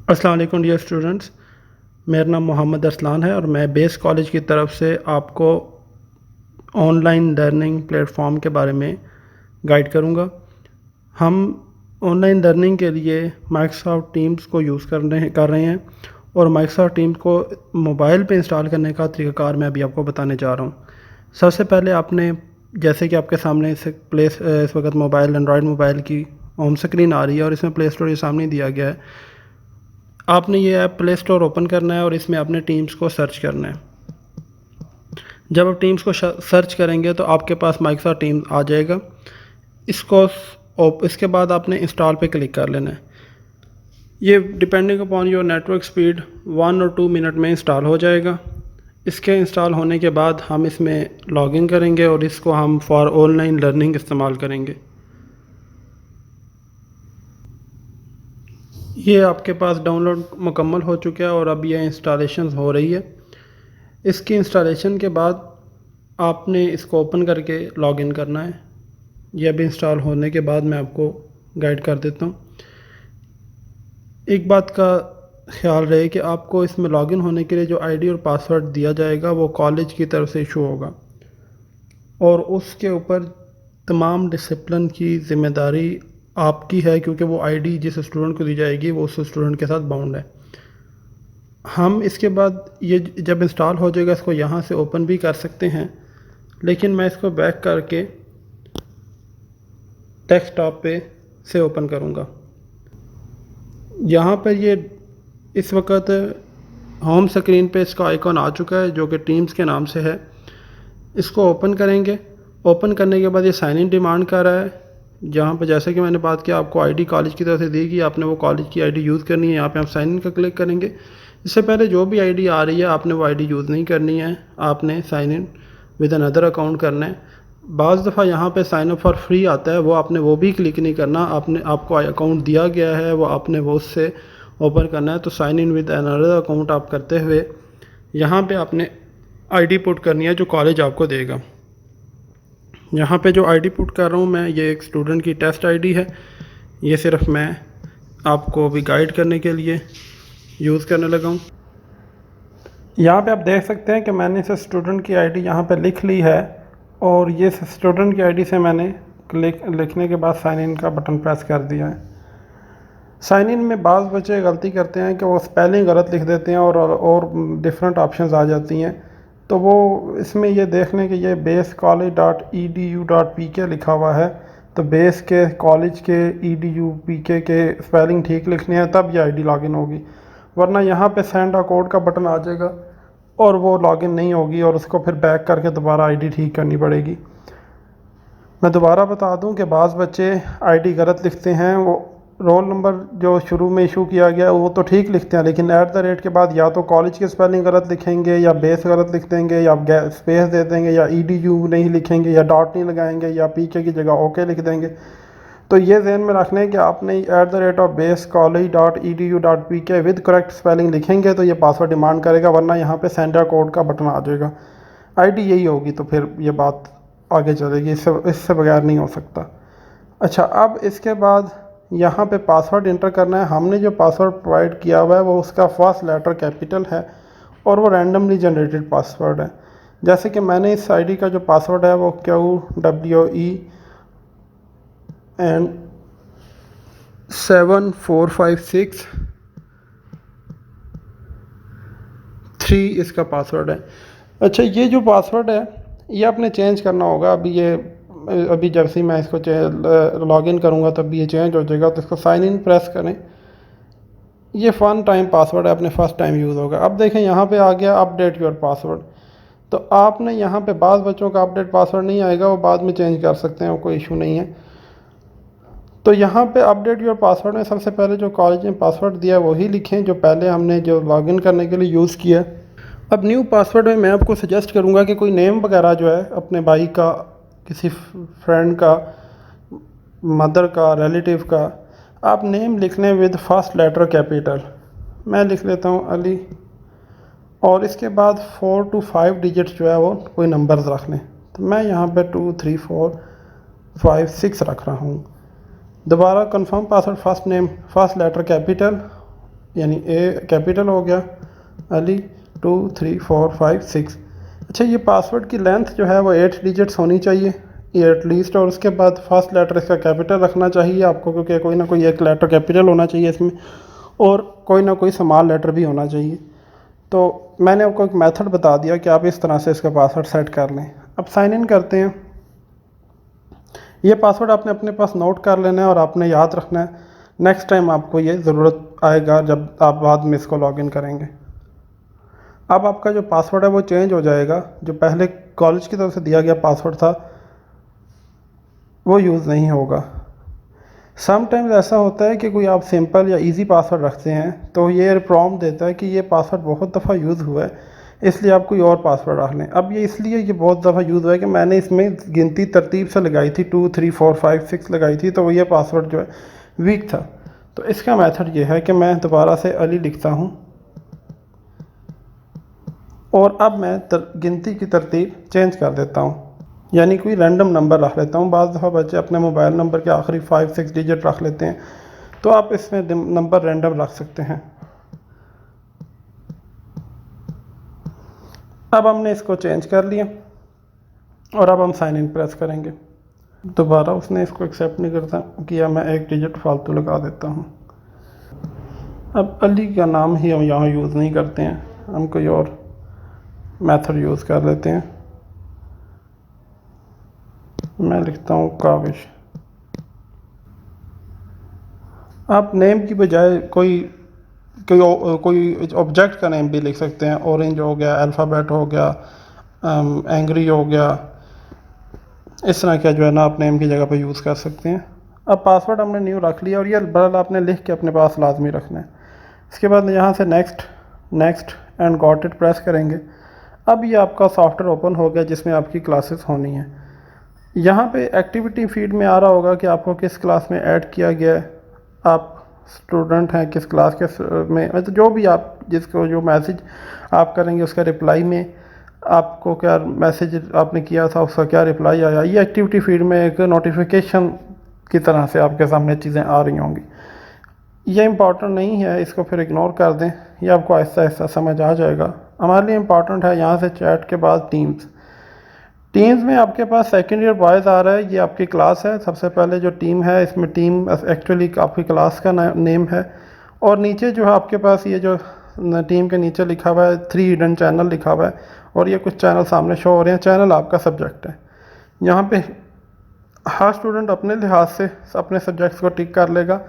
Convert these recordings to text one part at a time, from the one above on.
अस्सलाम वालेकुम dear students. मेरा नाम मोहम्मद अरसलान है और मैं बेस कॉलेज की तरफ से आपको ऑनलाइन लर्निंग प्लेटफॉर्म के बारे में गाइड करूँगा। हम ऑनलाइन लर्निंग के लिए माइक्रोसॉफ्ट टीम्स को यूज़ कर रहे हैं और माइक्रोसॉफ्ट टीम्स को मोबाइल पे इंस्टॉल करने का तरीक़ाकार मैं अभी आपको बताने जा रहा हूँ। सबसे पहले आपने, जैसे कि आपके सामने इस वक्त मोबाइल एंड्रॉयड मोबाइल की होम स्क्रीन आ रही है और इसमें प्ले स्टोर ये सामने दिया गया है। आपने ये ऐप प्ले स्टोर ओपन करना है और इसमें आपने टीम्स को सर्च करना है। जब आप टीम्स को सर्च करेंगे तो आपके पास माइक्रोसॉफ्ट टीम्स आ जाएगा। इसके बाद आपने इंस्टॉल पे क्लिक कर लेना है। ये depending upon your network speed 1 और 2 मिनट में इंस्टॉल हो जाएगा। इसके इंस्टॉल होने के बाद हम इसमें लॉगिन करेंगे और इसको हम फॉर ऑनलाइन लर्निंग इस्तेमाल करेंगे। ये आपके पास डाउनलोड मुकम्मल हो चुका है और अब ये इंस्टॉलेशन हो रही है। इसकी इंस्टॉलेशन के बाद आपने इसको ओपन करके लॉगिन करना है। यह अभी इंस्टॉल होने के बाद मैं आपको गाइड कर देता हूँ। एक बात का ख्याल रहे कि आपको इसमें लॉगिन होने के लिए जो आईडी और पासवर्ड दिया जाएगा वो कॉलेज की तरफ से इशू होगा और उसके ऊपर तमाम डिसिप्लिन की ज़िम्मेदारी आपकी है, क्योंकि वो आईडी जिस स्टूडेंट को दी जाएगी वो उस स्टूडेंट के साथ बाउंड है। हम इसके बाद ये जब इंस्टॉल हो जाएगा इसको यहाँ से ओपन भी कर सकते हैं, लेकिन मैं इसको बैक करके डेस्कटॉप पे से ओपन करूँगा। यहाँ पर ये इस वक्त होम स्क्रीन पे इसका आइकॉन आ चुका है जो कि टीम्स के नाम से है। इसको ओपन करेंगे। ओपन करने के बाद ये साइन इन डिमांड कर रहा है, जहाँ पर जैसे कि मैंने बात किया आपको आईडी कॉलेज की तरफ से दी गई, आपने वो कॉलेज की आईडी यूज़ करनी है। यहाँ पे हम साइन इन का क्लिक करेंगे। इससे पहले जो भी आईडी आ रही है आपने वो आईडी यूज़ नहीं करनी है, आपने sign in with another account करना है। बाज़ दफ़ा यहाँ पे साइन अप फॉर फ्री आता है, वो भी क्लिक नहीं करना। आपको अकाउंट दिया गया है वो आपने वो उससे ओपन करना है। तो sign in with another account आप करते हुए यहाँ पे आपने आईडी पुट करनी है जो कॉलेज आपको देगा। यहाँ पे जो आईडी पुट कर रहा हूँ मैं, ये एक स्टूडेंट की टेस्ट आईडी है। ये सिर्फ मैं आपको अभी गाइड करने के लिए यूज़ करने लगा हूँ। यहाँ पे आप देख सकते हैं कि मैंने इस स्टूडेंट की आईडी यहाँ पे लिख ली है और ये स्टूडेंट की आईडी से मैंने लिखने के बाद साइन इन का बटन प्रेस कर दिया है। साइन इन में बाज़ बच्चे गलती करते हैं कि वो स्पेलिंग गलत लिख देते हैं और डिफरेंट ऑप्शंस आ जाती हैं। तो वो इसमें ये देख लें कि ये basecollege.edu.pk लिखा हुआ है, तो बेस के कॉलेज के edu.pk के स्पेलिंग ठीक लिखने हैं तब ये आईडी लॉगिन होगी, वरना यहाँ पे सेंड अ कोड का बटन आ जाएगा और वो लॉगिन नहीं होगी और उसको फिर बैक करके दोबारा आईडी ठीक करनी पड़ेगी। मैं दोबारा बता दूं कि बाज़ बच्चे आईडी गलत लिखते हैं। वो रोल नंबर जो शुरू में इशू किया गया वो तो ठीक लिखते हैं, लेकिन @ के बाद या तो कॉलेज की स्पेलिंग गलत लिखेंगे या बेस गलत लिख देंगे या स्पेस दे देंगे या edu नहीं लिखेंगे या डॉट नहीं लगाएंगे या पीके की जगह ओके लिख देंगे। तो ये ज़हन में रख लें कि आपने @basecollege.edu.pk विद करेक्ट स्पेलिंग लिखेंगे तो ये पासवर्ड डिमांड करेगा, वरना यहाँ पे सेंडर कोड का बटन आ जाएगा। आईडी यही होगी तो फिर ये बात आगे चलेगी, इससे बगैर नहीं हो सकता। अच्छा, अब इसके बाद यहाँ पे पासवर्ड इंटर करना है। हमने जो पासवर्ड प्रोवाइड किया हुआ है वो उसका फर्स्ट लेटर कैपिटल है और वो रैंडमली जनरेटेड पासवर्ड है। जैसे कि मैंने इस आईडी का जो पासवर्ड है वो QWE एंड 74563 इसका पासवर्ड है। अच्छा, ये जो पासवर्ड है ये आपने चेंज करना होगा। अभी जब से मैं इसको लॉगिन करूँगा तब ये चेंज हो जाएगा। तो इसको साइन इन प्रेस करें। ये वन टाइम पासवर्ड है, अपने फर्स्ट टाइम यूज़ होगा। अब देखें यहाँ पे आ गया अपडेट योर पासवर्ड। तो आपने यहाँ पे बाज़ बच्चों का अपडेट पासवर्ड नहीं आएगा, वो बाद में चेंज कर सकते हैं, वो कोई इशू नहीं है। तो यहाँ पे अपडेट योर पासवर्ड में सबसे पहले जो कॉलेज ने पासवर्ड दिया है वही लिखें जो पहले हमने जो लॉगिन करने के लिए यूज़ किया। अब न्यू पासवर्ड में मैं आपको सजेस्ट करूँगा कि कोई नेम वगैरह जो है अपने भाई का, किसी फ्रेंड का, मदर का, रिलेटिव का, आप नेम लिख लें विद फर्स्ट लेटर कैपिटल। मैं लिख लेता हूँ अली, और इसके बाद 4 to 5 डिजिट्स जो है वो कोई नंबर्स रख लें। तो मैं यहाँ पे 2 3 4 5 6 रख रहा हूँ। दोबारा confirm password, first name first letter capital यानी ए कैपिटल हो गया, अली 2 3 4 5 6। अच्छा, ये पासवर्ड की लेंथ जो है वो 8 डिजिट्स होनी चाहिए ये एटलीस्ट, और उसके बाद फर्स्ट लेटर इसका कैपिटल रखना चाहिए आपको, क्योंकि कोई ना कोई एक लेटर कैपिटल होना चाहिए इसमें, और कोई ना कोई स्मॉल लेटर भी होना चाहिए। तो मैंने आपको एक मेथड बता दिया कि आप इस तरह से इसका पासवर्ड सेट कर लें। अब साइन इन करते हैं। ये पासवर्ड आपने अपने पास नोट कर लेना है और आपने याद रखना है, नेक्स्ट टाइम आपको ये ज़रूरत आएगा जब आप बाद में इसको लॉगिन करेंगे। अब आपका जो पासवर्ड है वो चेंज हो जाएगा, जो पहले कॉलेज की तरफ से दिया गया पासवर्ड था वो यूज़ नहीं होगा। समटाइम्स ऐसा होता है कि कोई आप सिंपल या इजी पासवर्ड रखते हैं तो ये प्रॉम्प्ट देता है कि ये पासवर्ड बहुत दफ़ा यूज़ हुआ है, इसलिए आप कोई और पासवर्ड रख लें। अब ये इसलिए ये बहुत दफ़ा यूज़ हुआ है कि मैंने इसमें गिनती तरतीब से लगाई थी, 2 3 4 5 6 लगाई थी, तो ये पासवर्ड जो है वीक था। तो इसका मेथड ये है कि मैं दोबारा से अली लिखता हूँ और अब मैं गिनती की तरतीब चेंज कर देता हूँ, यानी कोई रैंडम नंबर रख लेता हूँ। बाज़ दफ़ा बच्चे अपने मोबाइल नंबर के आखिरी 5 6 डिजिट रख लेते हैं, तो आप इसमें नंबर रैंडम रख सकते हैं। अब हमने इसको चेंज कर लिया और अब हम साइन इन प्रेस करेंगे। दोबारा उसने इसको एक्सेप्ट नहीं करता किया, मैं एक डिजिट फालतू लगा देता हूँ। अब अली का नाम ही हम यहाँ यूज़ नहीं करते हैं, हम कोई और मेथड यूज़ कर लेते हैं। मैं लिखता हूँ काविश। आप नेम की बजाय कोई कोई ऑब्जेक्ट का नेम भी लिख सकते हैं। ऑरेंज हो गया, अल्फ़ाबेट हो गया, एंग्री हो गया, इस तरह का जो है ना आप नेम की जगह पे यूज़ कर सकते हैं। अब पासवर्ड हमने न्यू रख लिया और ये बहरहाल आपने लिख के अपने पास लाजमी रखना है। इसके बाद यहाँ से next next and got it press करेंगे। अब ये आपका सॉफ्टवेयर ओपन हो गया जिसमें आपकी क्लासेस होनी है। यहाँ पे एक्टिविटी फीड में आ रहा होगा कि आपको किस क्लास में ऐड किया गया है, आप स्टूडेंट हैं किस क्लास के में, मतलब जो भी आप जिसको जो मैसेज आप करेंगे उसका रिप्लाई में आपको क्या मैसेज आपने किया था उसका क्या रिप्लाई आया, ये एक्टिविटी फीड में एक नोटिफिकेशन की तरह से आपके सामने चीज़ें आ रही होंगी। ये इम्पॉर्टेंट नहीं है, इसको फिर इग्नोर कर दें, ये आपको आहिस्ता आहिस्ता समझ आ जाएगा। हमारे लिए इम्पॉर्टेंट है यहाँ से चैट के बाद टीम्स। टीम्स में आपके पास सेकेंड ईयर बॉयज़ आ रहा है, ये आपकी क्लास है। सबसे पहले जो टीम है इसमें टीम एक्चुअली आपकी क्लास का नेम है, और नीचे जो है आपके पास ये जो टीम के नीचे लिखा हुआ है 3 हिडन चैनल लिखा हुआ है, और ये कुछ चैनल सामने शो हो रहे हैं। चैनल आपका सब्जेक्ट है। यहाँ पे हर स्टूडेंट अपने लिहाज से अपने सब्जेक्ट्स को टिक कर लेगा।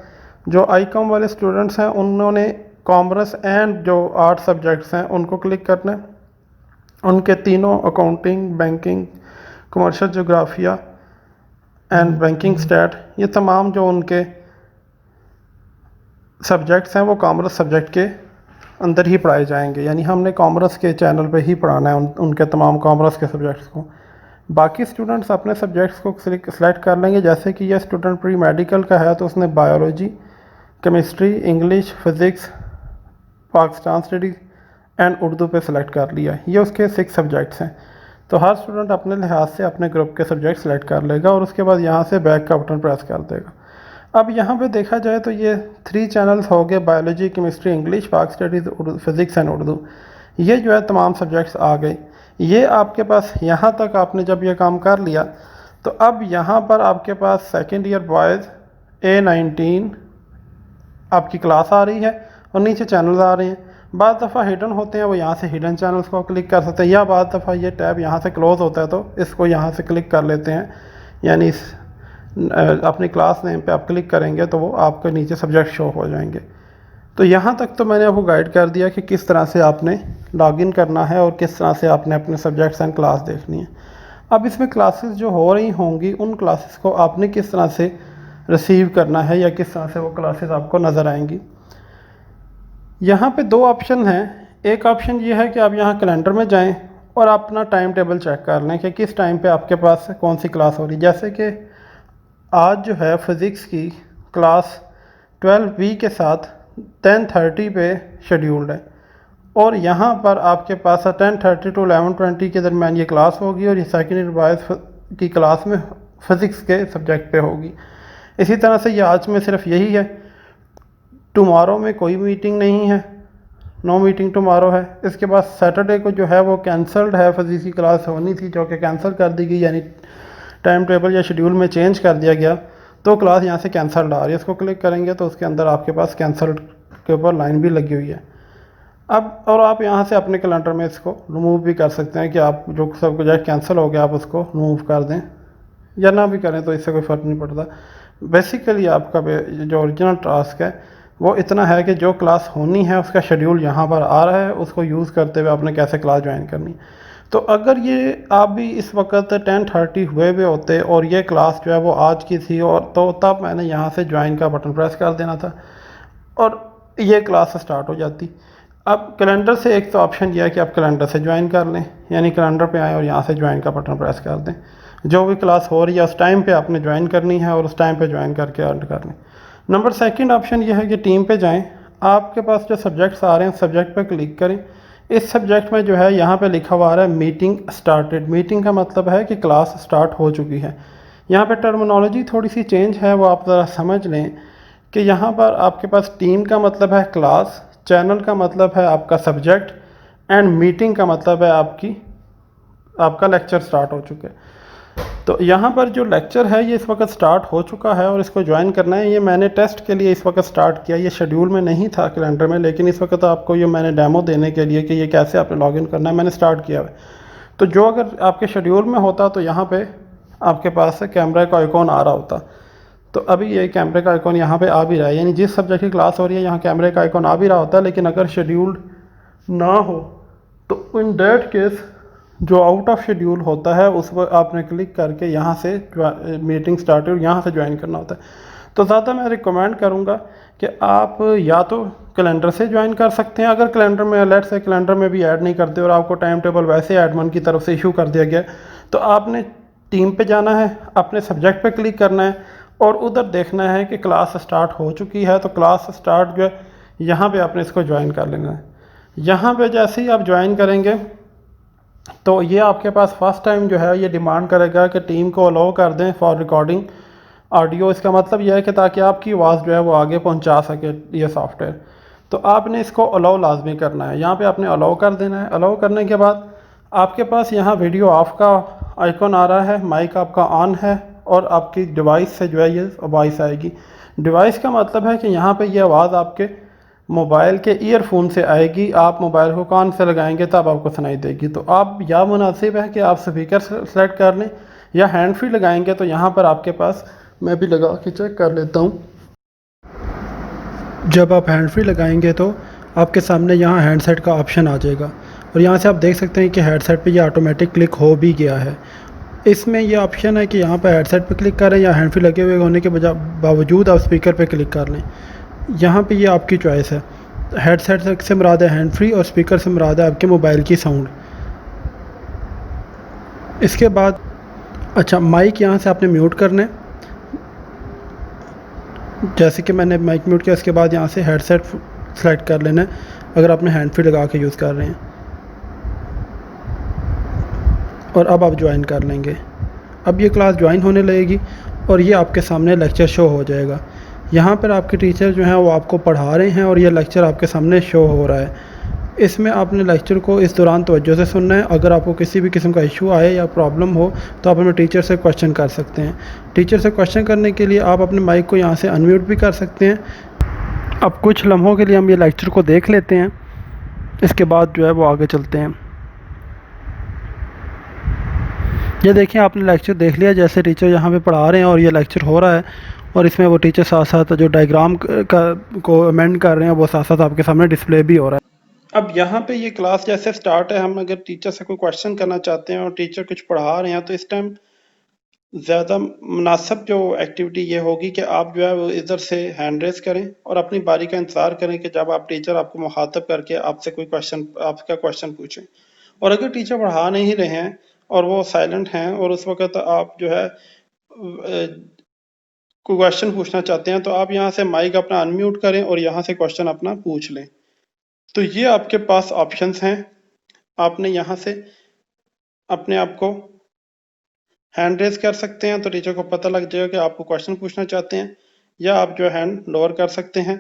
जो आई.कॉम वाले स्टूडेंट्स हैं उन्होंने कॉमर्स एंड जो आर्ट सब्जेक्ट्स हैं उनको क्लिक करना है। उनके तीनों अकाउंटिंग, बैंकिंग, कमर्शियल जोग्राफिया एंड बैंकिंग स्टैट, ये तमाम जो उनके सब्जेक्ट्स हैं वो कॉमर्स सब्जेक्ट के अंदर ही पढ़ाए जाएंगे, यानी हमने कॉमर्स के चैनल पे ही पढ़ाना है उनके तमाम कॉमर्स के सब्जेक्ट्स को। बाकी स्टूडेंट्स अपने सब्जेक्ट्स को सेलेक्ट कर लेंगे। जैसे कि यह स्टूडेंट प्री मेडिकल का है तो उसने biology, chemistry, English, physics, Pakistan studies and Urdu पे सेलेक्ट कर लिया। ये उसके 6 सब्जेक्ट्स हैं। तो हर स्टूडेंट अपने लिहाज से अपने ग्रुप के सब्जेक्ट सेलेक्ट कर लेगा और उसके बाद यहाँ से बैक का बटन प्रेस कर देगा। अब यहाँ पे देखा जाए तो ये 3 चैनल्स हो गए, बायोलॉजी, केमिस्ट्री, इंग्लिश, पाक स्टडीज़, फिज़िक्स एंड उर्दू। ये जो है तमाम सब्जेक्ट्स आ गए। ये आपके पास यहाँ तक आपने जब ये काम कर लिया तो अब यहाँ पर आपके पास सेकेंड ईयर बॉयज़ A19 आपकी क्लास आ रही है और नीचे चैनल्स आ रहे हैं। बाद दफ़ा हिडन होते हैं, वो यहाँ से हिडन चैनल्स को क्लिक कर सकते हैं, या बाद दफ़ा ये टैब यहाँ से क्लोज़ होता है तो इसको यहाँ से क्लिक कर लेते हैं, यानी अपनी क्लास नेम पे आप क्लिक करेंगे तो वो आपके नीचे सब्जेक्ट शो हो जाएंगे। तो यहाँ तक तो मैंने आपको गाइड कर दिया कि किस तरह से आपने लॉगिन करना है और किस तरह से आपने अपने सब्जेक्ट्स एंड क्लास देखनी है। अब इसमें क्लासेस जो हो रही होंगी उन क्लासेस को आपने किस तरह से रिसीव करना है या किस तरह से वो क्लासेस आपको नज़र आएंगी। यहाँ पे 2 ऑप्शन हैं। एक ऑप्शन ये है कि आप यहाँ कैलेंडर में जाएं और अपना टाइम टेबल चेक कर लें कि किस टाइम पे आपके पास कौन सी क्लास हो रही है। जैसे कि आज जो है फ़िज़िक्स की क्लास 12B के साथ 10:30 पे शेड्यूल्ड है, और यहाँ पर आपके पास 10:30 to 11:20 के दरमियान ये क्लास होगी, और ये सेकेंड ईयर बॉयज़ की क्लास में फ़िज़िक्स के सब्जेक्ट पे होगी। इसी तरह से ये आज में सिर्फ यही है टुमारो में कोई मीटिंग नहीं है, नो मीटिंग टुमारो है। इसके बाद सैटरडे को जो है वो कैंसल्ड है, फिजिक्स की क्लास होनी थी जो कि कैंसिल कर दी गई, यानी टाइम टेबल या शेड्यूल में चेंज कर दिया गया, तो क्लास यहाँ से कैंसल्ड आ रही है। इसको क्लिक करेंगे तो उसके अंदर आपके पास कैंसल्ड के ऊपर लाइन भी लगी हुई है। अब और आप यहाँ से अपने कैलेंडर में इसको रिमूव भी कर सकते हैं कि आप जो सब कुछ कैंसिल हो गया आप उसको रिमूव कर दें या ना भी करें, तो इससे कोई फ़र्क नहीं पड़ता। बेसिकली आपका जो ओरिजिनल टास्क है वो इतना है कि जो क्लास होनी है उसका शेड्यूल यहाँ पर आ रहा है, उसको यूज़ करते हुए आपने कैसे क्लास ज्वाइन करनी है। तो अगर ये आप भी इस वक्त 10:30 हुए हुए होते और ये क्लास जो है वो आज की थी, और तो तब मैंने यहाँ से ज्वाइन का बटन प्रेस कर देना था और ये क्लास स्टार्ट हो जाती। अब कैलेंडर से एक तो ऑप्शन यह है कि आप कैलेंडर से ज्वाइन कर लें, यानी कैलेंडर पे आएँ और यहाँ से ज्वाइन का बटन प्रेस कर दें। जो भी क्लास हो रही है उस टाइम पे आपने ज्वाइन करनी है और उस टाइम पे ज्वाइन करके अर्न कर लें। नंबर सेकंड ऑप्शन यह है कि टीम पे जाएं, आपके पास जो सब्जेक्ट्स आ रहे हैं सब्जेक्ट पे क्लिक करें। इस सब्जेक्ट में जो है यहाँ पे लिखा हुआ आ रहा है मीटिंग स्टार्टेड। मीटिंग का मतलब है कि क्लास स्टार्ट हो चुकी है। यहाँ पे टर्मिनोलॉजी थोड़ी सी चेंज है, वो आप ज़रा समझ लें कि यहाँ पर आपके पास टीम का मतलब है क्लास, चैनल का मतलब है आपका सब्जेक्ट, एंड मीटिंग का मतलब है आपका लेक्चर स्टार्ट हो चुका है। तो यहाँ पर जो लेक्चर है ये इस वक्त स्टार्ट हो चुका है और इसको ज्वाइन करना है। ये मैंने टेस्ट के लिए इस वक्त स्टार्ट किया, ये शेड्यूल में नहीं था कैलेंडर में, लेकिन इस वक्त आपको ये मैंने डेमो देने के लिए कि ये कैसे आपने लॉगिन करना है मैंने स्टार्ट किया है। तो जो अगर आपके शेड्यूल में होता तो यहाँ पे आपके पास कैमरा का आइकॉन आ रहा होता। तो अभी ये कैमरे का आइकॉन यहाँ पे आ भी रहा है, यानी जिस सब्जेक्ट की क्लास हो रही है यहाँ कैमरे का आइकॉन आ भी रहा होता है। लेकिन अगर शेड्यूल्ड ना हो तो इन दैट केस जो आउट ऑफ शेड्यूल होता है उस पर आपने क्लिक करके यहाँ से मीटिंग स्टार्ट और यहाँ से ज्वाइन करना होता है। तो ज़्यादा मैं रिकमेंड करूँगा कि आप या तो कैलेंडर से ज्वाइन कर सकते हैं, अगर कैलेंडर में लेट से कैलेंडर में भी ऐड नहीं करते और आपको टाइम टेबल वैसे एडमिन की तरफ से इशू कर दिया गया, तो आपने टीम पे जाना है, अपने सब्जेक्ट पे क्लिक करना है और उधर देखना है कि क्लास स्टार्ट हो चुकी है। तो क्लास स्टार्ट जो है यहाँ पे आपने इसको ज्वाइन कर लेना है। यहाँ पे जैसे ही आप ज्वाइन करेंगे तो ये आपके पास फर्स्ट टाइम जो है ये डिमांड करेगा कि टीम को अलाउ कर दें फॉर रिकॉर्डिंग ऑडियो। इसका मतलब यह है कि ताकि आपकी आवाज़ जो है वो आगे पहुंचा सके ये सॉफ्टवेयर। तो आपने इसको अलाउ लाजमी करना है, यहाँ पे आपने अलाउ कर देना है। अलाउ करने के बाद आपके पास यहाँ वीडियो ऑफ का आइकॉन आ रहा है, माइक आपका ऑन है और आपकी डिवाइस से जो है ये वॉइस आएगी। डिवाइस का मतलब है कि यहाँ पे ये आवाज़ आपके मोबाइल के ईयरफोन से आएगी, आप मोबाइल को कान से लगाएंगे तब आपको सुनाई देगी। तो आप या मुनासिब है कि आप स्पीकर सेलेक्ट कर लें या हैंड फ्री लगाएंगे। तो यहाँ पर आपके पास मैं भी लगा के चेक कर लेता हूँ। जब आप हैंड फ्री लगाएंगे तो आपके सामने यहाँ हैंडसेट का ऑप्शन आ जाएगा और यहाँ से आप देख सकते हैं कि हेडसेट पे ये ऑटोमेटिक क्लिक हो भी गया है। इसमें ये ऑप्शन है कि यहाँ पर हेडसेट पे क्लिक करें या हैंड फ्री लगे हुए होने के बावजूद आप स्पीकर पे क्लिक कर लें। यहाँ पे ये आपकी चॉइस है। हेडसेट से मुराद है हैंड फ्री और स्पीकर से मुराद है आपके मोबाइल की साउंड। इसके बाद अच्छा माइक यहाँ से आपने म्यूट करना है, जैसे कि मैंने माइक म्यूट किया। इसके बाद यहाँ से हेडसेट सेलेक्ट कर लेना है अगर आपने हैंड फ्री लगा के यूज़ कर रहे हैं और अब आप ज्वाइन कर लेंगे। अब ये क्लास ज्वाइन होने लगेगी और ये आपके सामने लेक्चर शो हो जाएगा। यहाँ पर आपके टीचर जो हैं वो आपको पढ़ा रहे हैं और ये लेक्चर आपके सामने शो हो रहा है। इसमें आपने लेक्चर को इस दौरान तवज्जो से सुनना है। अगर आपको किसी भी किस्म का इशू आए या प्रॉब्लम हो तो आप अपने टीचर से क्वेश्चन कर सकते हैं। टीचर से क्वेश्चन करने के लिए आप अपने माइक को यहाँ से अनम्यूट भी कर सकते हैं। अब कुछ लम्हों के लिए हम ये लेक्चर को देख लेते हैं, इसके बाद जो है वो आगे चलते हैं। ये देखिए आपने लेक्चर देख लिया, जैसे टीचर यहाँ पे पढ़ा रहे हैं और ये लेक्चर हो रहा है और इसमें वो टीचर साथ साथ जो डायग्राम को अमेंड कर रहे हैं वो साथ साथ आपके सामने डिस्प्ले भी हो रहा है। अब यहाँ पे ये क्लास जैसे स्टार्ट है, हम अगर टीचर से कोई क्वेश्चन करना चाहते हैं और टीचर कुछ पढ़ा रहे हैं तो इस टाइम ज़्यादा मुनासिब जो एक्टिविटी ये होगी कि आप जो है वो इधर से हैंड रेस करें और अपनी बारी का इंतज़ार करें कि जब आप टीचर आपको मुखातब करके आपसे कोई क्वेश्चन आपका क्वेश्चन पूछें। और अगर टीचर पढ़ा नहीं रहे हैं और वो साइलेंट हैं और उस वक्त आप जो है कोई क्वेश्चन पूछना चाहते हैं तो आप यहाँ से माइक अपना अनम्यूट करें और यहाँ से क्वेश्चन अपना पूछ लें। तो ये आपके पास ऑप्शंस हैं। आपने यहाँ से अपने आप को हैंड रेज कर सकते हैं तो टीचर को पता लग जाएगा कि आपको क्वेश्चन पूछना चाहते हैं, या आप जो हैंड लोअर कर सकते हैं।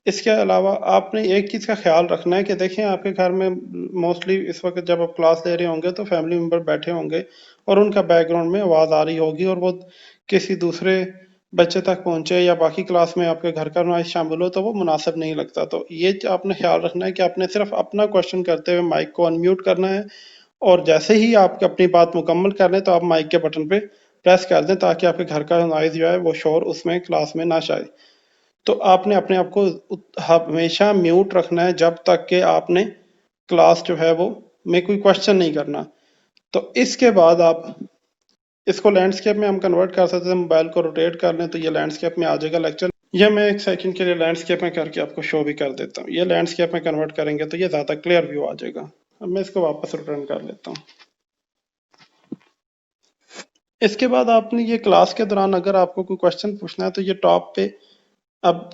इसके अलावा आपने एक चीज़ का ख्याल रखना है कि देखें आपके घर में मोस्टली इस वक्त जब आप क्लास ले रहे होंगे तो फैमिली मेम्बर बैठे होंगे और उनका बैकग्राउंड में आवाज़ आ रही होगी और वो किसी दूसरे बच्चे तक पहुंचे या बाकी क्लास में आपके घर का नॉइस शामिल हो तो वो मुनासिब नहीं लगता। तो ये आपने ख्याल रखना है कि आपने सिर्फ अपना क्वेश्चन करते हुए माइक को अनम्यूट करना है और जैसे ही आप अपनी बात मुकम्मल कर लें तो आप माइक के बटन पे प्रेस कर दें ताकि आपके घर का नॉइज जो है वो शोर उसमें क्लास में ना जाए। तो आपने अपने आप को हमेशा म्यूट रखना है जब तक कि आपने क्लास जो है वो में कोई क्वेश्चन नहीं करना। तो इसके बाद आप इसको लैंडस्केप में हम कन्वर्ट कर सकते हैं, मोबाइल को रोटेट कर लें तो ये लैंडस्केप में आ जाएगा लेक्चर। ये मैं एक सेकंड के लिए लैंडस्केप में करके आपको शो भी कर देता हूँ। ये लैंडस्केप में कन्वर्ट करेंगे तो ये ज़्यादा क्लियर व्यू आ जाएगा। अब मैं इसको वापस रिटर्न कर लेता हूँ। इसके बाद आपने ये क्लास के दौरान अगर आपको कोई क्वेश्चन पूछना है तो ये टॉप पे अब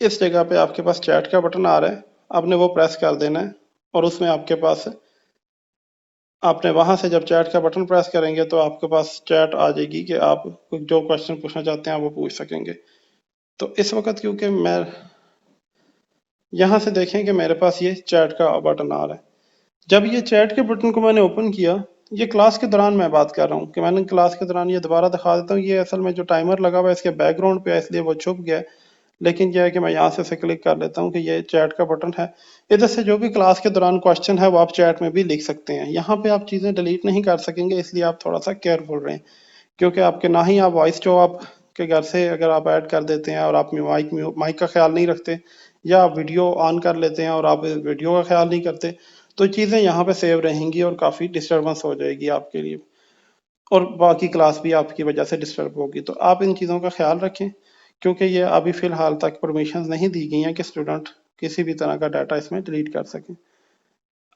इस जगह पे आपके पास चैट का बटन आ रहा है, आपने वो प्रेस कर देना है और उसमें आपके पास आपने वहां से जब चैट का बटन प्रेस करेंगे तो आपके पास चैट आ जाएगी कि आप जो क्वेश्चन पूछना चाहते हैं वो पूछ सकेंगे। तो इस वक्त क्योंकि मैं यहाँ से देखें कि मेरे पास ये चैट का बटन आ रहा है। जब ये चैट के बटन को मैंने ओपन किया, ये क्लास के दौरान मैं बात कर रहा हूँ कि मैंने क्लास के दौरान ये दोबारा दिखा देता हूँ। ये असल में जो टाइमर लगा हुआ है इसके बैकग्राउंड पे है इसलिए वो छुप गया है। लेकिन यह है कि मैं यहाँ से क्लिक कर लेता हूँ कि ये चैट का बटन है। इधर से जो भी क्लास के दौरान क्वेश्चन है वो आप चैट में भी लिख सकते हैं। यहाँ पे आप चीज़ें डिलीट नहीं कर सकेंगे इसलिए आप थोड़ा सा केयरफुल रहें क्योंकि आपके ना ही आप वॉइस जो आप के घर से अगर आप ऐड कर देते हैं और आप माइक माइक का ख्याल नहीं रखते या आप वीडियो ऑन कर लेते हैं और आप वीडियो का ख्याल नहीं करते तो चीज़ें यहाँ पे सेव रहेंगी और काफ़ी डिस्टर्बेंस हो जाएगी आपके लिए और बाकी क्लास भी आपकी वजह से डिस्टर्ब होगी। तो आप इन चीज़ों का ख्याल रखें क्योंकि ये अभी फ़िलहाल तक परमिशन नहीं दी गई हैं कि स्टूडेंट किसी भी तरह का डाटा इसमें डिलीट कर सकें।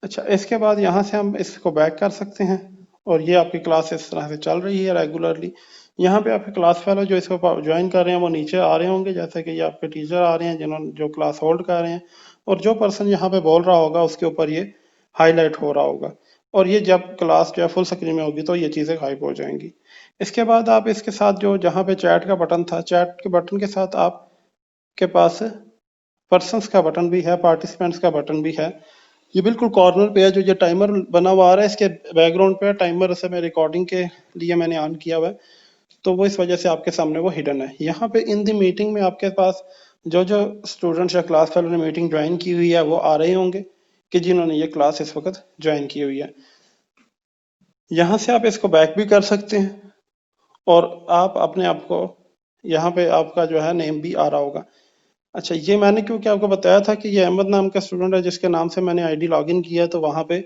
अच्छा, इसके बाद यहाँ से हम इसको बैक कर सकते हैं और ये आपकी क्लास इस तरह से चल रही है रेगुलरली। यहाँ पे आपके क्लास फेलो जो इसको ज्वाइन कर रहे हैं वो नीचे आ रहे होंगे जैसे कि ये आपके टीचर आ रहे हैं जिन्होंने जो क्लास होल्ड कर रहे हैं और जो पर्सन यहाँ पे बोल रहा होगा उसके ऊपर ये हाईलाइट हो रहा होगा और ये जब क्लास जो है फुल स्क्रीन में होगी तो ये चीज़ें गायब हो जाएंगी। इसके बाद आप इसके साथ जो जहाँ पे चैट का बटन था, चैट के बटन के साथ आपके पास पर्सन्स का बटन भी है, पार्टिसिपेंट्स का बटन भी है। ये बिल्कुल कॉर्नर पे है जो ये टाइमर बना हुआ आ रहा है इसके बैकग्राउंड पे टाइमर से मैं रिकॉर्डिंग के लिए मैंने ऑन किया हुआ है तो वो इस वजह से आपके सामने वो हिडन है। यहाँ पे इन दी मीटिंग में आपके पास जो जो स्टूडेंट्स या क्लास फेलो ने मीटिंग ज्वाइन की हुई है वो आ रहे होंगे कि जिन्होंने ये क्लास इस वक्त ज्वाइन की हुई है। यहाँ से आप इसको बैक भी कर सकते हैं और आप अपने आप को यहाँ पे आपका जो है नेम भी आ रहा होगा। अच्छा, ये मैंने क्योंकि आपको बताया था कि ये अहमद नाम का स्टूडेंट है जिसके नाम से मैंने आईडी लॉगिन किया है तो वहाँ पे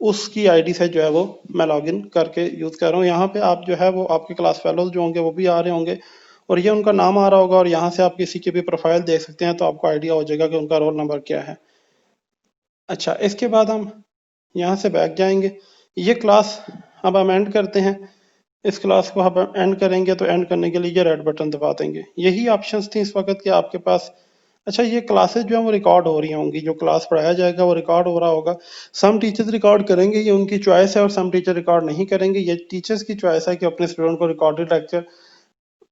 उसकी आईडी से जो है वो मैं लॉगिन करके यूज कर रहा हूँ। यहाँ पे आप जो है वो आपके क्लास फेलोज जो होंगे वो भी आ रहे होंगे और ये उनका नाम आ रहा होगा और यहाँ से आप किसी की भी प्रोफाइल देख सकते हैं तो आपको आइडिया हो जाएगा कि उनका रोल नंबर क्या है। अच्छा, इसके बाद हम यहाँ से बैक जाएंगे। ये क्लास अब हम एंड करते हैं। इस क्लास को हम एंड करेंगे तो एंड करने के लिए ये रेड बटन दबा देंगे। यही ऑप्शंस थी इस वक्त के आपके पास। अच्छा, ये क्लासेस जो है वो रिकॉर्ड हो रही होंगी, जो क्लास पढ़ाया जाएगा वो रिकॉर्ड हो रहा होगा। सम टीचर्स रिकॉर्ड करेंगे, ये उनकी चॉइस है और सम टीचर रिकॉर्ड नहीं करेंगे। ये टीचर्स की चॉइस है कि अपने स्टूडेंट को रिकॉर्डेड लेक्चर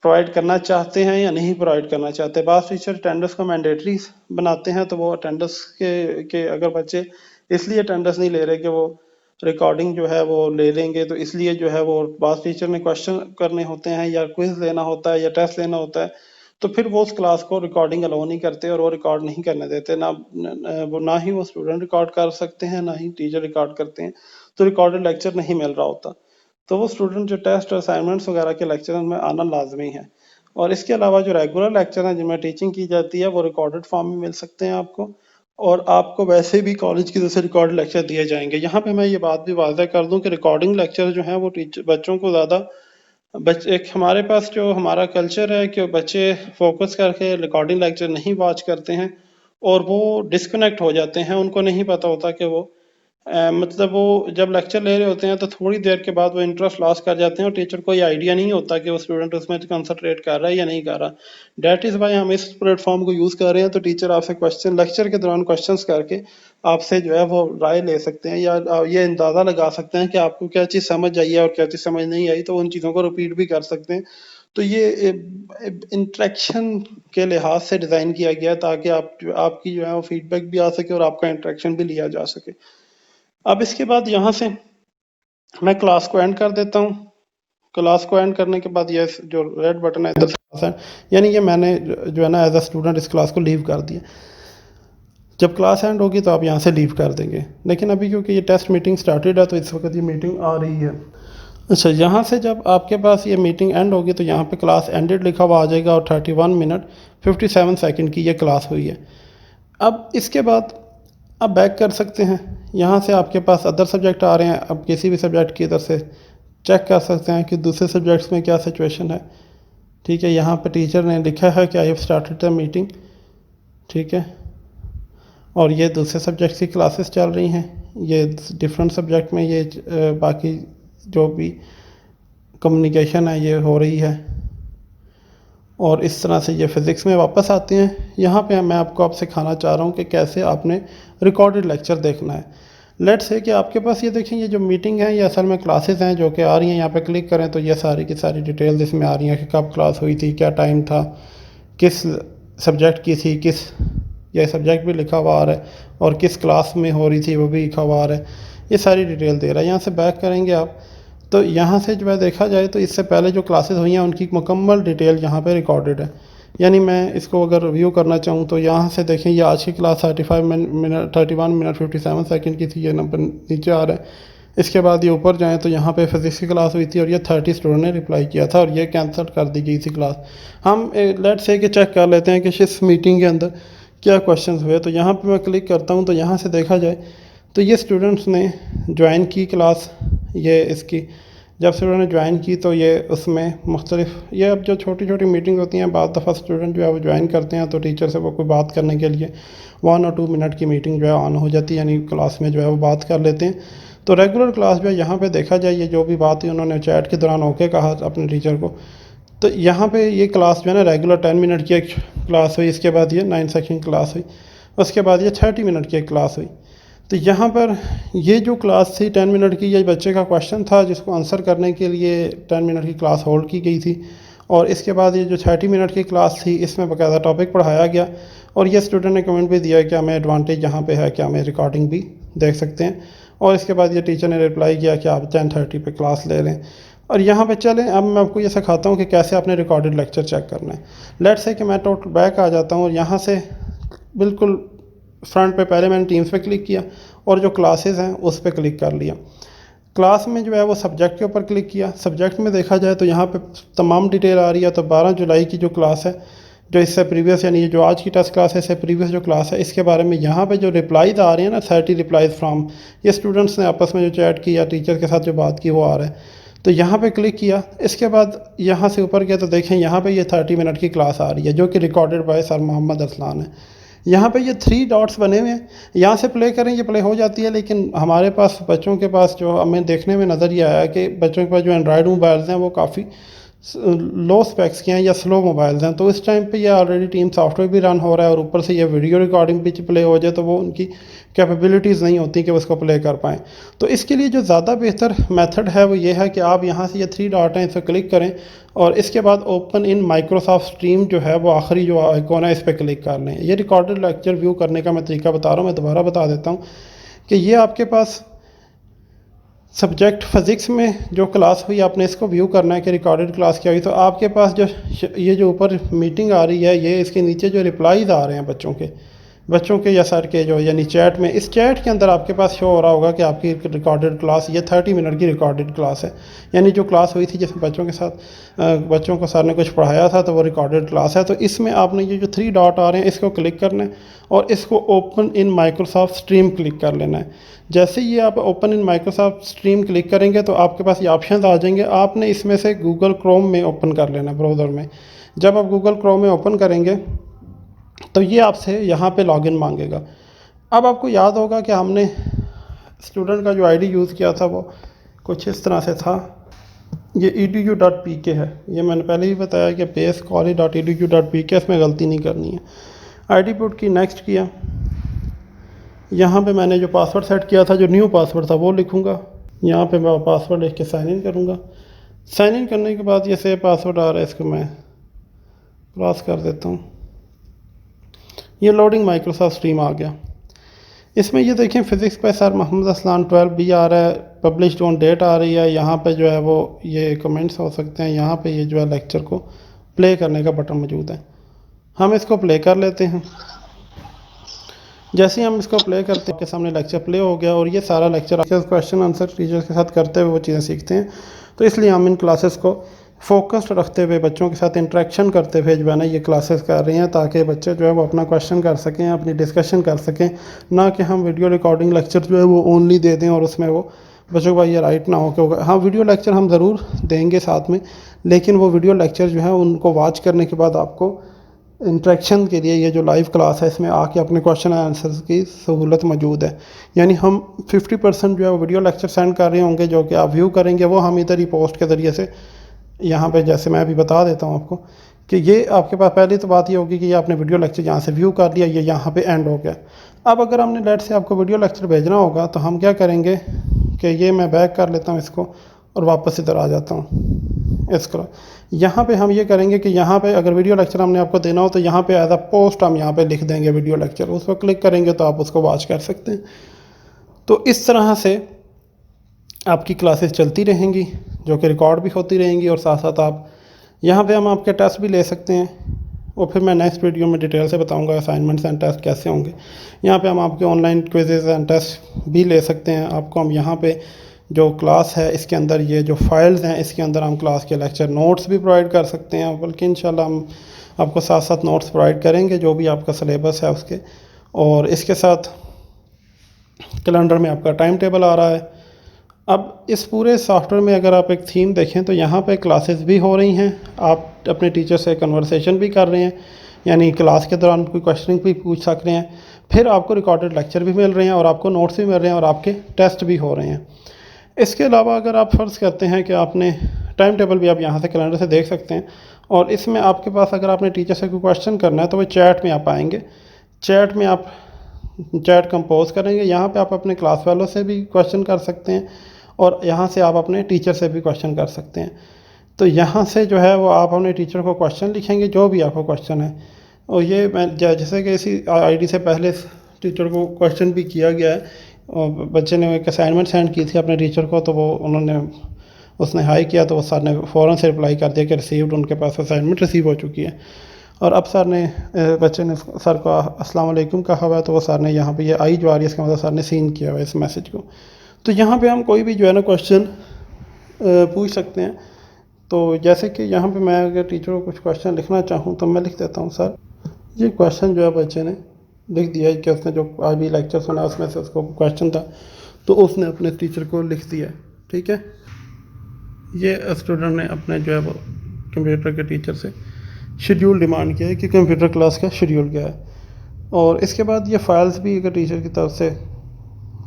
प्रोवाइड करना चाहते हैं या नहीं प्रोवाइड करना चाहते। बास टीचर अटेंडेंस को मैंडेटरी बनाते हैं तो वो अटेंडेंस के अगर बच्चे इसलिए अटेंडेंस नहीं ले रहे कि वो रिकॉर्डिंग जो है वो ले लेंगे तो इसलिए जो है वो बास टीचर ने क्वेश्चन करने होते हैं या क्विज लेना होता है या टेस्ट लेना होता है तो फिर वो उस क्लास को रिकॉर्डिंग अलाउ नहीं करते और वो रिकॉर्ड नहीं करने देते। ना ही वो स्टूडेंट रिकॉर्ड कर सकते हैं ना ही टीचर रिकॉर्ड करते हैं तो रिकॉर्डेड लेक्चर नहीं मिल रहा होता। तो वो स्टूडेंट जो टेस्ट और असाइनमेंट्स वगैरह के लेक्चर में आना लाजमी है। और इसके अलावा जो रेगुलर लेक्चर हैं जिनमें टीचिंग की जाती है वो रिकॉर्डेड फॉर्म में मिल सकते हैं आपको और आपको वैसे भी कॉलेज की तरफ से रिकॉर्ड लेक्चर दिए जाएंगे। यहाँ पे मैं ये बात भी वाज़ह कर दूं कि रिकॉर्डिंग लेक्चर जो हैं वो टीचर बच्चों को ज़्यादा एक हमारे पास जो हमारा कल्चर है कि बच्चे फोकस करके रिकॉर्डिंग लेक्चर नहीं वॉच करते हैं और वो डिस्कनेक्ट हो जाते हैं। उनको नहीं पता होता कि वो मतलब वो जब लेक्चर ले रहे होते हैं तो थोड़ी देर के बाद वो इंटरेस्ट लॉस कर जाते हैं और टीचर को ये आइडिया नहीं होता कि वो स्टूडेंट उसमें कंसंट्रेट कर रहा है या नहीं कर रहा। डेट इज़ वाई हम इस प्लेटफॉर्म को यूज़ कर रहे हैं तो टीचर आपसे क्वेश्चन लेक्चर के दौरान क्वेश्चंस करके आपसे जो है वो राय ले सकते हैं या ये अंदाज़ा लगा सकते हैं कि आपको क्या चीज़ समझ आई है और क्या चीज़ समझ नहीं आई तो उन चीज़ों को रिपीट भी कर सकते हैं। तो ये इंटरेक्शन के लिहाज से डिज़ाइन किया गया ताकि आपकी जो है वो फीडबैक भी आ सके और आपका इंटरेक्शन भी लिया जा सके। अब इसके बाद यहाँ से मैं क्लास को एंड कर देता हूँ। क्लास को एंड करने के बाद ये जो रेड बटन है इधर से, यानी कि मैंने जो है ना एज अ स्टूडेंट इस क्लास को लीव कर दिया। जब क्लास एंड होगी तो आप यहाँ से लीव कर देंगे, लेकिन अभी क्योंकि ये टेस्ट मीटिंग स्टार्टेड है तो इस वक्त ये मीटिंग आ रही है। अच्छा, यहाँ से जब आपके पास ये मीटिंग एंड होगी तो यहाँ पे क्लास एंडेड लिखा हुआ आ जाएगा और 31 मिनट 57 सेकंड की ये क्लास हुई है। अब इसके बाद आप बैक कर सकते हैं। यहाँ से आपके पास अदर सब्जेक्ट आ रहे हैं, अब किसी भी सब्जेक्ट की तरफ से चेक कर सकते हैं कि दूसरे सब्जेक्ट्स में क्या सिचुएशन है। ठीक है, यहाँ पे टीचर ने लिखा है कि I have started the meeting. ठीक है, और ये दूसरे सब्जेक्ट की क्लासेस चल रही हैं। ये डिफरेंट सब्जेक्ट में ये बाकी जो भी कम्युनिकेशन है ये हो रही है। और इस तरह से ये फ़िज़िक्स में वापस आते हैं। यहाँ पे मैं आपको सिखाना चाह रहा हूँ कि कैसे आपने रिकॉर्डेड लेक्चर देखना है। लेट्स से कि आपके पास ये देखें, ये जो मीटिंग है ये असल में क्लासेस हैं जो कि आ रही हैं। यहाँ पे क्लिक करें तो ये सारी की सारी डिटेल्स इसमें आ रही हैं कि कब क्लास हुई थी, क्या टाइम था, किस सब्जेक्ट की थी, किस ये सब्जेक्ट भी लिखा हुआ आ रहा है और किस क्लास में हो रही थी वो भी लिखा हुआ आ रहा है। ये सारी डिटेल दे रहा है। यहाँ से बैक करेंगे आप तो यहाँ से जो है देखा जाए तो इससे पहले जो क्लासेस हुई हैं उनकी मुकम्मल डिटेल यहाँ पे रिकॉर्डेड है। यानी मैं इसको अगर रिव्यू करना चाहूँ तो यहाँ से देखें, ये आज की क्लास 31 मिनट 57 सेकंड की थी, ये नंबर नीचे आ रहा है। इसके बाद ये ऊपर जाएँ तो यहाँ पे फिज़िक्स की क्लास हुई थी और ये 30 स्टूडेंट ने रिप्लाई किया था और ये कैंसिल कर दी गई थी क्लास। हम लेट्स से कि चेक कर लेते हैं कि इस मीटिंग के अंदर क्या क्वेश्चन हुए। तो यहाँ पर मैं क्लिक करता हूँ तो यहाँ से देखा जाए तो ये स्टूडेंट्स ने ज्वाइन की क्लास। ये इसकी जब स्टूडेंट ने ज्वाइन की तो ये उसमें मुख्तलिफ ये अब जो छोटी छोटी मीटिंग होती हैं बाद दफ़ा स्टूडेंट जो है वो ज्वाइन करते हैं तो टीचर से वो कोई बात करने के लिए 1 और 2 मिनट की मीटिंग जो है ऑन हो जाती है, यानी क्लास में जो है वो बात कर लेते हैं। तो रेगुलर क्लास जो है यहाँ पे देखा जाए ये जो भी बात हुई उन्होंने चैट के दौरान ओके कहा अपने टीचर को। तो यहाँ पे ये क्लास जो है ना रेगुलर 10 मिनट की एक क्लास हुई, इसके बाद ये 9 सेकंड क्लास हुई, उसके बाद ये 30 मिनट की एक क्लास हुई। तो यहाँ पर ये जो क्लास थी 10 मिनट की, ये बच्चे का क्वेश्चन था जिसको आंसर करने के लिए 10 मिनट की क्लास होल्ड की गई थी। और इसके बाद ये जो 30 मिनट की क्लास थी इसमें बाकायदा टॉपिक पढ़ाया गया और ये स्टूडेंट ने कमेंट भी दिया कि हमें एडवांटेज यहाँ पे है कि हमें रिकॉर्डिंग भी देख सकते हैं। और इसके बाद ये टीचर ने रिप्लाई किया कि आप 10:30 पे क्लास ले लें। और यहाँ पे चलें, अब मैं आपको ये सिखाता हूँ कि कैसे आपने रिकॉर्डेड लेक्चर चेक करना है। लेट्स से कि मैं टोटल बैक आ जाता हूँ और यहाँ से बिल्कुल फ्रंट पे पहले मैंने टीम्स पे क्लिक किया और जो क्लासेस हैं उस पर क्लिक कर लिया। क्लास में जो है वो सब्जेक्ट के ऊपर क्लिक किया। सब्जेक्ट में देखा जाए तो यहाँ पे तमाम डिटेल आ रही है। तो 12 जुलाई की जो क्लास है, जो इससे प्रीवियस यानी ये जो आज की टेस्ट क्लास है इससे प्रीवियस जो क्लास है, इसके बारे में यहाँ पे जो रिप्लाईज आ रहे हैं ना 30 रिप्लाईज फ्राम, ये स्टूडेंट्स ने आपस में जो चैट की या टीचर के साथ जो बात की वो आ रहा है। तो यहाँ पे क्लिक किया, इसके बाद यहाँ से ऊपर गया तो देखें यहाँ पे ये 30 मिनट की क्लास आ रही है जो कि recorded by sir Mohammad Arsalan है। यहाँ पे ये 3 डॉट्स बने हुए हैं, यहाँ से प्ले करें ये प्ले हो जाती है। लेकिन हमारे पास बच्चों के पास जो हमें देखने में नज़र ये आया कि बच्चों के पास जो एंड्रॉयड मोबाइल्स हैं वो काफ़ी लो स्पेक्स के हैं या स्लो मोबाइल्स हैं। तो इस टाइम पे ये ऑलरेडी टीम सॉफ्टवेयर भी रन हो रहा है और ऊपर से ये वीडियो रिकॉर्डिंग भी प्ले हो जाए तो वो उनकी कैपेबिलिटीज़ नहीं होती कि वो उसको प्ले कर पाएँ। तो इसके लिए जो ज़्यादा बेहतर मेथड है वो ये है कि आप यहाँ से ये 3 डॉट हैं इस पर क्लिक करें और इसके बाद ओपन इन माइक्रोसॉफ्ट स्ट्रीम जो है वो आखिरी जो आइकॉन है इस पर क्लिक कर लें। ये रिकॉर्डेड लेक्चर व्यू करने का मैं तरीका बता रहा हूँ, मैं दोबारा बता देता हूँ कि ये आपके पास सब्जेक्ट फ़िज़िक्स में जो क्लास हुई आपने इसको व्यू करना है कि रिकॉर्डेड क्लास क्या हुई। तो आपके पास जो ये जो ऊपर मीटिंग आ रही है ये इसके नीचे जो रिप्लाईज आ रहे हैं बच्चों के या सर के जो यानी चैट में, इस चैट के अंदर आपके पास शो हो रहा होगा कि आपकी रिकॉर्डेड क्लास ये 30 मिनट की रिकॉर्डेड क्लास है। यानी जो क्लास हुई थी जिसमें बच्चों के साथ बच्चों को सर ने कुछ पढ़ाया था तो वो रिकॉर्डेड क्लास है। तो इसमें आपने ये जो 3 डॉट आ रहे हैं इसको क्लिक करना है और इसको open in Microsoft stream click कर लेना है। जैसे ही आप open in Microsoft stream click करेंगे तो आपके पास ये ऑप्शन आ जाएंगे। आपने इसमें से गूगल क्रोम में ओपन कर लेना है ब्राउज़र में। जब आप गूगल क्रोम में ओपन करेंगे तो ये आपसे यहाँ पे लॉगिन मांगेगा। अब आपको याद होगा कि हमने स्टूडेंट का जो आईडी यूज़ किया था वो कुछ इस तरह से था। ये edu.pk है, ये मैंने पहले ही बताया कि pacecollege.edu.pk, इसमें गलती नहीं करनी है। आईडी पुट की, नेक्स्ट किया। यहाँ पे मैंने जो पासवर्ड सेट किया था, जो न्यू पासवर्ड था वो लिखूँगा। यहाँ पे मैं पासवर्ड लिख के साइन इन करूँगा। साइन इन करने के बाद ये सेव पासवर्ड आ रहा है, इसको मैं क्रॉस कर देता हूँ। ये लोडिंग माइक्रोसॉफ्ट स्ट्रीम आ गया। इसमें ये देखें फिज़िक्स पे सर मोहम्मद असलान 12 भी आ रहा है, पब्लिश्ड ऑन डेट आ रही है। यहाँ पे जो है वो ये कमेंट्स हो सकते हैं। यहाँ पे ये जो है लेक्चर को प्ले करने का बटन मौजूद है, हम इसको प्ले कर लेते हैं। जैसे ही हम इसको प्ले करते हैं आपके सामने लेक्चर प्ले हो गया और ये सारा लेक्चर क्वेश्चन आंसर टीचर्स के साथ करते हुए वो चीज़ें सीखते हैं। तो इसलिए हम इन क्लासेस को फोकस्ड रखते हुए बच्चों के साथ इंटरेक्शन करते हुए जो है ना ये क्लासेस कर रहे हैं, ताकि बच्चे जो है वो अपना क्वेश्चन कर सकें, अपनी डिस्कशन कर सकें। ना कि हम वीडियो रिकॉर्डिंग लेक्चर जो है वो ओनली दे दें और उसमें वो बच्चों को ये राइट ना हो कि हाँ वीडियो लेक्चर हम ज़रूर देंगे साथ में, लेकिन वो वीडियो लेक्चर जो है उनको वॉच करने के बाद आपको इंटरेक्शन के लिए ये जो लाइव क्लास है इसमें आके अपने क्वेश्चन आंसर्स की सहूलत मौजूद है। यानी हम 50% जो है वो वीडियो लेक्चर सेंड कर रहे होंगे, जो कि आप व्यू करेंगे वो हम इधर ही पोस्ट के ज़रिए से यहाँ पे जैसे मैं अभी बता देता हूँ आपको कि ये आपके पास पहली तो बात ये होगी कि ये आपने वीडियो लेक्चर यहाँ से व्यू कर लिया, ये यहाँ पे एंड हो गया। अब अगर हमने लेट से आपको वीडियो लेक्चर भेजना होगा तो हम क्या करेंगे कि ये मैं बैक कर लेता हूँ इसको और वापस इधर आ जाता हूँ इसको। यहाँ पे हम ये करेंगे कि यहाँ पे अगर वीडियो लेक्चर हमने आपको देना हो तो यहाँ पे एज अ पोस्ट हम यहाँ पे लिख देंगे वीडियो लेक्चर, उस पर क्लिक करेंगे तो आप उसको वॉच कर सकते हैं। तो इस तरह से आपकी क्लासेस चलती रहेंगी जो कि रिकॉर्ड भी होती रहेंगी, और साथ साथ आप यहाँ पे हम आपके टेस्ट भी ले सकते हैं। और फिर मैं नेक्स्ट वीडियो में डिटेल से बताऊंगा असाइनमेंट्स एंड टेस्ट कैसे होंगे। यहाँ पे हम आपके ऑनलाइन क्विज़ेज़ एंड टेस्ट भी ले सकते हैं। आपको हम यहाँ पे जो क्लास है इसके अंदर ये जो फाइल्स हैं इसके अंदर हम क्लास के लेक्चर नोट्स भी प्रोवाइड कर सकते हैं, बल्कि इंशाल्लाह हम आपको साथ साथ नोट्स प्रोवाइड करेंगे जो भी आपका सिलेबस है उसके। और इसके साथ कैलेंडर में आपका टाइम टेबल आ रहा है। अब इस पूरे सॉफ्टवेयर में अगर आप एक थीम देखें तो यहाँ पे क्लासेस भी हो रही हैं, आप अपने टीचर से कन्वर्सेशन भी कर रहे हैं, यानी क्लास के दौरान कोई क्वेश्चन भी पूछ सक रहे हैं, फिर आपको रिकॉर्डेड लेक्चर भी मिल रहे हैं और आपको नोट्स भी मिल रहे हैं और आपके टेस्ट भी हो रहे हैं। इसके अलावा अगर आप फ़र्ज़ करते हैं कि आपने टाइम टेबल भी आप यहाँ से कैलेंडर से देख सकते हैं, और इसमें आपके पास अगर आपने टीचर से कोई क्वेश्चन करना है तो वो चैट में आप आएँगे, चैट में आप चैट कंपोज करेंगे। यहाँ पे आप अपने क्लास वालों से भी क्वेश्चन कर सकते हैं और यहाँ से आप अपने टीचर से भी क्वेश्चन कर सकते हैं। तो यहाँ से जो है वो आप अपने टीचर को क्वेश्चन लिखेंगे जो भी आपका क्वेश्चन है। और ये मैं जैसे कि इसी आईडी से पहले टीचर को क्वेश्चन भी किया गया है, और बच्चे ने एक असाइनमेंट सेंड की थी अपने टीचर को, तो वो उसने हाई किया तो वो सर ने फ़ौरन से रिप्लाई कर दिया कि रिसीव्ड, उनके पास असाइनमेंट रिसीव हो चुकी है। और अब सर ने बच्चे ने सर को अस्सलाम वालेकुम कहा हुआ है, तो वो सर ने यहाँ पे ये आई जो आ रही है इसका मतलब सर ने सीन किया हुआ है इस मैसेज को। तो यहाँ पे हम कोई भी जो है ना क्वेश्चन पूछ सकते हैं। तो जैसे कि यहाँ पे मैं अगर टीचर को कुछ क्वेश्चन लिखना चाहूँ तो मैं लिख देता हूँ सर ये क्वेश्चन जो है बच्चे ने लिख दिया है कि उसने जो आज भी लेक्चर सुना उसमें से उसको क्वेश्चन था तो उसने अपने टीचर को लिख दिया। ठीक है, ये स्टूडेंट ने अपने जो है वो कंप्यूटर के टीचर से शेड्यूल डिमांड किया है कि कंप्यूटर क्लास का शेड्यूल क्या है। और इसके बाद ये फाइल्स भी अगर टीचर की तरफ से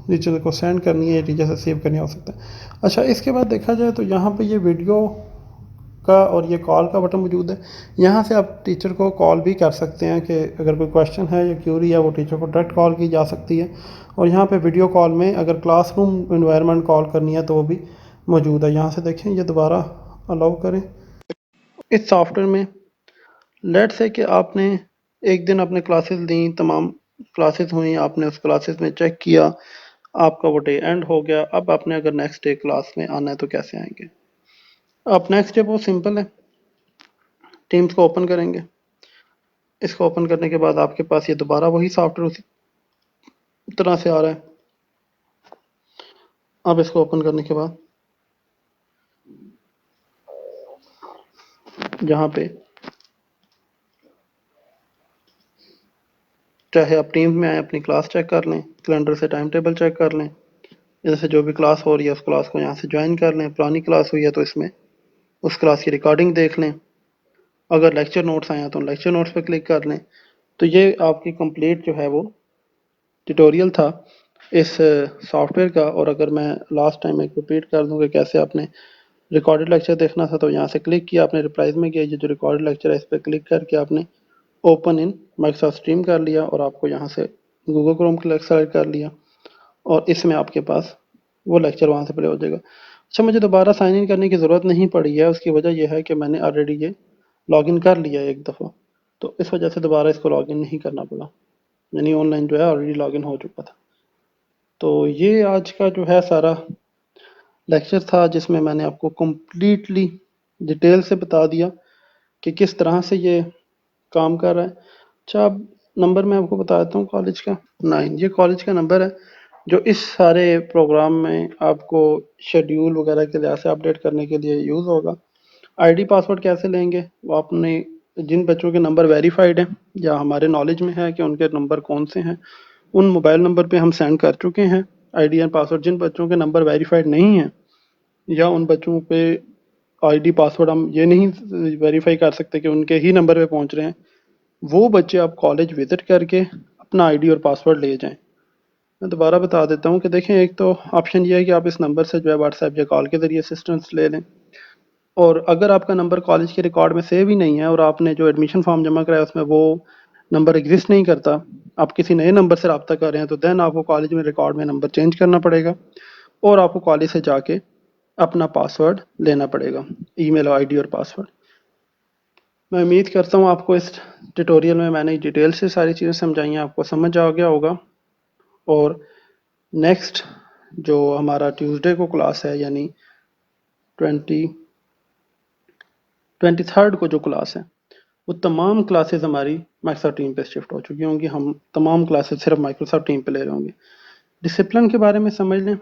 टीचर को सेंड करनी है, टीचर से सेव करनी हो सकता है। अच्छा, इसके बाद देखा जाए तो यहाँ पे ये वीडियो का और ये कॉल का बटन मौजूद है। यहाँ से आप टीचर को कॉल भी कर सकते हैं कि अगर कोई क्वेश्चन है या क्यूरी है वो टीचर को डायरेक्ट कॉल की जा सकती है। और यहाँ पे वीडियो कॉल में अगर क्लासरूम इन्वायरमेंट कॉल करनी है तो वो भी मौजूद है। यहाँ से देखें, ये दोबारा अलाउ करें। इस सॉफ्टवेयर में लेट से कि आपने एक दिन अपने क्लासेस ली, तमाम क्लासेस हुई, आपने उस क्लासेस में चेक किया, आपका वो डे एंड हो गया। अब आपने अगर नेक्स्ट डे क्लास में आना है तो कैसे आएंगे? अब नेक्स्ट डे बहुत सिंपल है, टीम्स को ओपन करेंगे। इसको ओपन करने के बाद आपके पास ये दोबारा वही सॉफ्टवेयर उसी तरह से आ रहा है। अब इसको ओपन करने के बाद जहाँ पे चाहे आप टीम में आए अपनी क्लास चेक कर लें, कैलेंडर से टाइम टेबल चेक कर लें, जैसे जो भी क्लास हो रही है उस क्लास को यहाँ से ज्वाइन कर लें। पुरानी क्लास हुई है तो इसमें उस क्लास की रिकॉर्डिंग देख लें। अगर लेक्चर नोट्स आए हैं तो लेक्चर नोट्स पर क्लिक कर लें। तो ये आपकी कंप्लीट जो है वो ट्यूटोरियल था इस सॉफ्टवेयर का। और अगर मैं लास्ट टाइम एक रिपीट कर दूँ कि कैसे आपने रिकॉर्डेड लेक्चर देखना था, तो यहाँ से क्लिक किया, आपने रिप्लाइज में किया, ये जो रिकॉर्डेड लेक्चर है इस पर क्लिक करके आपने ओपन इन माइक्रोसॉफ्ट स्ट्रीम कर लिया और आपको यहाँ से गूगल क्रोम सेलेक्ट कर लिया और इसमें आपके पास वो लेक्चर वहाँ से प्ले हो जाएगा। अच्छा, मुझे दोबारा साइन इन करने की ज़रूरत नहीं पड़ी है, उसकी वजह यह है कि मैंने ऑलरेडी ये लॉगिन कर लिया है एक दफ़ा, तो इस वजह से दोबारा इसको लॉगिन नहीं करना पड़ा। यानी ऑनलाइन जो है ऑलरेडी लॉगिन हो चुका था। तो ये आज का जो है सारा लेक्चर था, जिसमें मैंने आपको कम्प्लीटली डिटेल से बता दिया कि किस तरह से ये काम कर रहा है। अच्छा, अब नंबर मैं आपको बता देता हूँ कॉलेज का। 9, ये कॉलेज का नंबर है जो इस सारे प्रोग्राम में आपको शेड्यूल वगैरह के लिहाज से अपडेट करने के लिए यूज़ होगा। आईडी पासवर्ड कैसे लेंगे, वो आपने जिन बच्चों के नंबर वेरीफाइड हैं या हमारे नॉलेज में है कि उनके नंबर कौन से हैं, उन मोबाइल नंबर पे हम सेंड कर चुके हैं आईडी एंड पासवर्ड। जिन बच्चों के नंबर वेरीफाइड नहीं हैं या उन बच्चों पे आईडी पासवर्ड हम ये नहीं वेरीफाई कर सकते कि उनके ही नंबर पे पहुंच रहे हैं, वो बच्चे आप कॉलेज विजिट करके अपना आईडी और पासवर्ड ले जाएं। मैं दोबारा बता देता हूँ कि देखें, एक तो ऑप्शन ये है कि आप इस नंबर से जो है व्हाट्सएप या कॉल के ज़रिए असिस्टेंस ले लें, और अगर आपका नंबर कॉलेज के रिकॉर्ड में सेव ही नहीं है और आपने जो एडमिशन फॉर्म जमा कराया उसमें वो नंबर एग्जिस्ट नहीं करता, आप किसी नए नंबर से रब्ता कर रहे हैं, तो देन आपको कॉलेज में रिकॉर्ड में नंबर चेंज करना पड़ेगा और आपको कॉलेज से जाके अपना पासवर्ड लेना पड़ेगा, ईमेल आईडी और पासवर्ड। मैं उम्मीद करता हूँ आपको इस ट्यूटोरियल में मैंने डिटेल से सारी चीज़ें समझाई हैं, आपको समझ आ गया होगा। और नेक्स्ट जो हमारा ट्यूसडे को क्लास है, यानी 23rd को जो क्लास है, वो तमाम क्लासेस हमारी माइक्रोसॉफ्ट टीम पे शिफ्ट हो चुकी होंगी। हम तमाम क्लासेस सिर्फ माइक्रोसॉफ्ट टीम पे ले रहे होंगे। डिसिप्लिन के बारे में समझ लें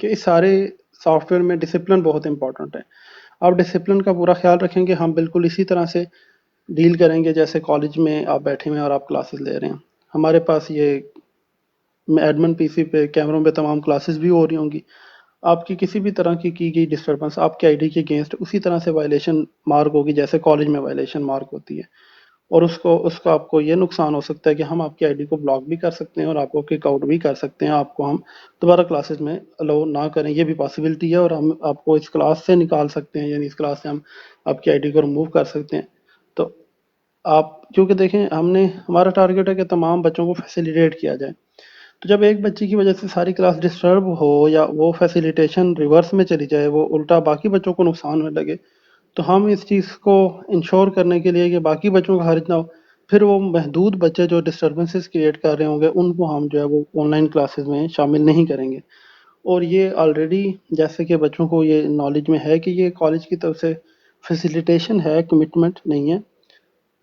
कि इस सारे सॉफ्टवेयर में डिसिप्लिन बहुत इंपॉर्टेंट है। आप डिसिप्लिन का पूरा ख्याल रखेंगे, हम बिल्कुल इसी तरह से डील करेंगे जैसे कॉलेज में आप बैठे हुए हैं और आप क्लासेस ले रहे हैं। हमारे पास ये एडमिन पीसी पे कैमरों पे तमाम क्लासेस भी हो रही होंगी। आपकी किसी भी तरह की गई डिस्टर्बेंस आपके आईडी के अगेंस्ट उसी तरह से वायलेशन मार्क होगी जैसे कॉलेज में वायलेशन मार्क होती है, और उसका आपको ये नुकसान हो सकता है कि हम आपकी आईडी को ब्लॉक भी कर सकते हैं और आपको किक आउट भी कर सकते हैं, आपको हम दोबारा क्लासेस में अलाउ ना करें, ये भी पॉसिबिलिटी है, और हम आपको इस क्लास से निकाल सकते हैं, यानी इस क्लास से हम आपकी आईडी को रिमूव कर सकते हैं। तो आप क्योंकि देखें, हमने हमारा टारगेट है कि तमाम बच्चों को फैसिलिटेट किया जाए, तो जब एक बच्चे की वजह से सारी क्लास डिस्टर्ब हो या वो फैसिलिटेशन रिवर्स में चली जाए, वो उल्टा बाकी बच्चों को नुकसान होने लगे, तो हम इस चीज़ को इंश्योर करने के लिए कि बाकी बच्चों का हर्ज ना हो, फिर वो महदूद बच्चे जो डिस्टर्बेंसेस क्रिएट कर रहे होंगे उनको हम जो है वो ऑनलाइन क्लासेस में शामिल नहीं करेंगे। और ये ऑलरेडी जैसे कि बच्चों को ये नॉलेज में है कि ये कॉलेज की तरफ से फैसिलिटेशन है, कमिटमेंट नहीं है।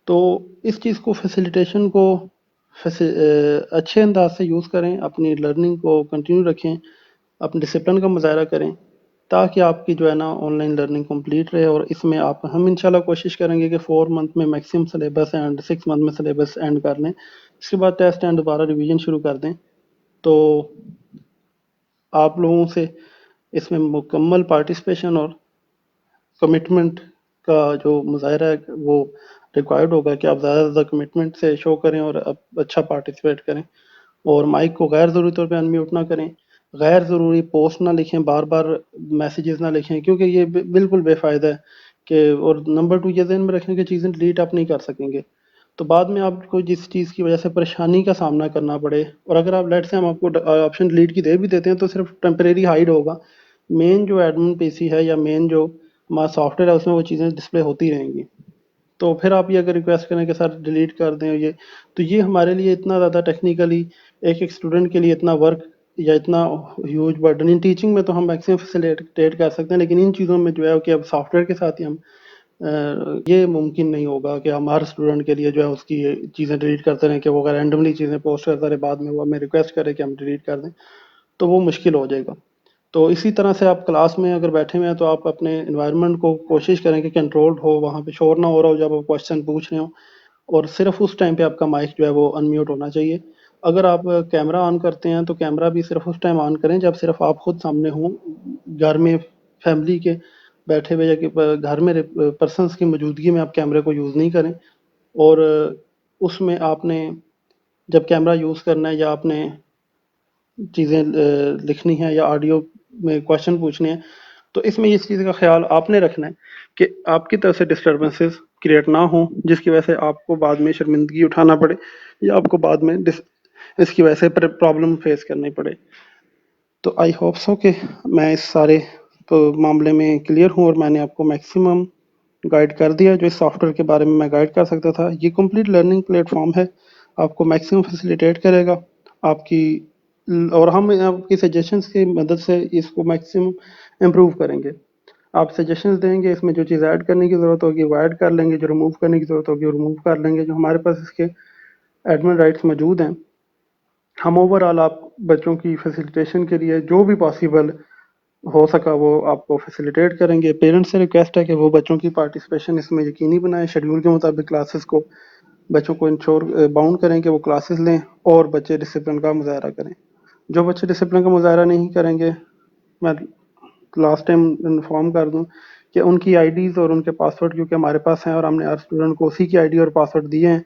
तो इस चीज़ को फैसिलिटेशन को अच्छे अंदाज से यूज़ करें, अपनी लर्निंग को कंटिन्यू रखें, अपने डिसिप्लिन का मुजाहरा करें, ताकि आपकी जो है ना ऑनलाइन लर्निंग कंप्लीट रहे। और इसमें आप हम इंशाल्लाह कोशिश करेंगे कि 4 मंथ में मैक्सिमम सिलेबस एंड 6 मंथ में सिलेबस एंड कर लें, इसके बाद टेस्ट एंड दोबारा रिवीजन शुरू कर दें। तो आप लोगों से इसमें मुकम्मल पार्टिसिपेशन और कमिटमेंट का जो मुजाहरा है वो रिक्वायर्ड होगा कि आप ज़्यादा से ज़्यादा कमिटमेंट से शो करें और अच्छा पार्टिसिपेट करें, और माइक को गैर ज़रूरी तौर पे अनम्यूट ना करें, गैर ज़रूरी पोस्ट ना लिखें, बार बार मैसेजेस ना लिखें, क्योंकि ये बिल्कुल बेफ़ायदा है कि, और नंबर 2 ये ध्यान में रखें कि चीज़ें डिलीट आप नहीं कर सकेंगे, तो बाद में आपको जिस चीज़ की वजह से परेशानी का सामना करना पड़े, और अगर आप लेट से हम आपको ऑप्शन डिलीट की दे भी देते हैं तो सिर्फ टेम्परेरी हाइड होगा, मेन जो एडमिन पीसी है या मेन जो हमारा सॉफ्टवेयर है उसमें वो चीज़ें डिस्प्ले होती रहेंगी। तो फिर आप ये अगर रिक्वेस्ट करें कि सर डिलीट कर दें ये, तो ये हमारे लिए इतना ज़्यादा टेक्निकली एक स्टूडेंट के लिए इतना वर्क या इतना ह्यूज बर्डन, इन टीचिंग में तो हम मैक्सिमम फैसिलिटेट कर सकते हैं, लेकिन इन चीज़ों में जो है कि अब सॉफ्टवेयर के साथ ही हम ये मुमकिन नहीं होगा कि हम हर स्टूडेंट के लिए जो है उसकी चीज़ें डिलीट करते रहें, कि वो अगर रैंडमली चीज़ें पोस्ट करता रहे बाद में वो हमें रिक्वेस्ट करे कि हम डिलीट कर दें, तो वो मुश्किल हो जाएगा। तो इसी तरह से आप क्लास में अगर बैठे हुए हैं तो आप अपने एनवायरनमेंट को कोशिश करें कि कंट्रोल्ड हो, वहाँ पे शोर ना हो रहा हो जब आप क्वेश्चन पूछ रहे हो, और सिर्फ उस टाइम पे आपका माइक जो है वो अनम्यूट होना चाहिए। अगर आप कैमरा ऑन करते हैं तो कैमरा भी सिर्फ उस टाइम ऑन करें जब सिर्फ आप खुद सामने हों, घर में फैमिली के बैठे हुए या कि घर में पर्सनस की मौजूदगी में आप कैमरे को यूज़ नहीं करें। और उसमें आपने जब कैमरा यूज़ करना है या आपने चीज़ें लिखनी है या ऑडियो में क्वेश्चन पूछने हैं, तो इसमें इस चीज़ का ख्याल आपने रखना है कि आपकी तरफ से डिस्टर्बेंसेस क्रिएट ना हो जिसकी वजह से आपको बाद में शर्मिंदगी उठाना पड़े या आपको बाद में इसकी वजह से प्रॉब्लम फेस करनी पड़े। तो आई होप सो कि मैं इस सारे मामले में क्लियर हूँ और मैंने आपको मैक्सिमम गाइड कर दिया जो इस सॉफ्टवेयर के बारे में मैं गाइड कर सकता था। ये कंप्लीट लर्निंग प्लेटफॉर्म है, आपको मैक्सिमम फैसिलिटेट करेगा आपकी, और हम आपकी सजेशंस की मदद से इसको मैक्सिमम इम्प्रूव करेंगे। आप सजेशंस देंगे, इसमें जो चीज़ ऐड करने की ज़रूरत होगी वो ऐड कर लेंगे, जो रिमूव करने की ज़रूरत होगी वो रिमूव कर लेंगे। जो हमारे पास इसके एडमिन राइट्स मौजूद हैं, हम ओवरऑल आप बच्चों की फैसिलिटेशन के लिए जो भी पॉसिबल हो सका वो आपको फैसिलिटेट करेंगे। पेरेंट्स से रिक्वेस्ट है कि वो बच्चों की पार्टिसिपेशन इसमें यकीनी बनाएं, शेड्यूल के मुताबिक क्लासेस को बच्चों को इंश्योर बाउंड करें कि वो क्लासेस लें और बच्चे डिसिप्लिन का मुजाहरा करें। जो बच्चे डिसिप्लिन का मुजाहरा नहीं करेंगे, मैं लास्ट टाइम इन्फॉर्म कर दूं कि उनकी आईडीज़ और उनके पासवर्ड क्योंकि हमारे पास हैं और हमने हर स्टूडेंट को उसी की आईडी और पासवर्ड दिए हैं,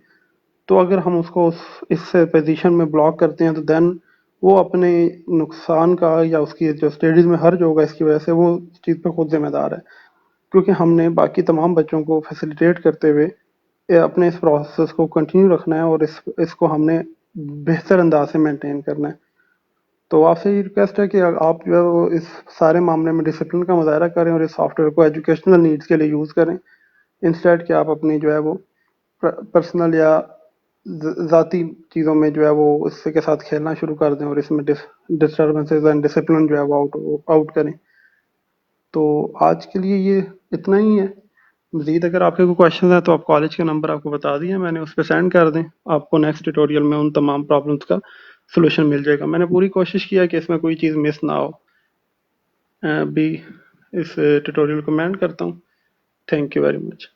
तो अगर हम उसको इस पोजीशन में ब्लॉक करते हैं तो देन वो अपने नुकसान का या उसकी जो स्टडीज़ में हर्ज होगा इसकी वजह से वो इस चीज़ पर खुद जिम्मेदार है। क्योंकि हमने बाकी तमाम बच्चों को फैसिलिटेट करते हुए अपने इस प्रोसेस को कंटिन्यू रखना है और इसको हमने बेहतर अंदाज से मेंटेन करना है। तो आपसे ये रिक्वेस्ट है कि आप जो है वो इस सारे मामले में डिसिप्लिन का मुजाहरा करें और इस सॉफ्टवेयर को एजुकेशनल नीड्स के लिए यूज़ करें, इंस्टेड कि आप अपनी जो है वो पर्सनल या ज़ाती चीज़ों में जो है वो इससे के साथ खेलना शुरू कर दें और इसमें डिस्टर्बेंसेस एंड डिसिप्लिन जो है वो आउट आउट करें। तो आज के लिए ये इतना ही है। मज़ीद अगर आपके कोई क्वेश्चन हैं तो आप कॉलेज का नंबर आपको बता दिया मैंने, उस पे सेंड कर दें, आपको नेक्स्ट ट्यूटोरियल में उन तमाम प्रॉब्लम्स का सॉल्यूशन मिल जाएगा। मैंने पूरी कोशिश की है कि इसमें कोई चीज़ मिस ना हो। अभी इस ट्यूटोरियल को मैं एंड करता हूँ। Thank you very much.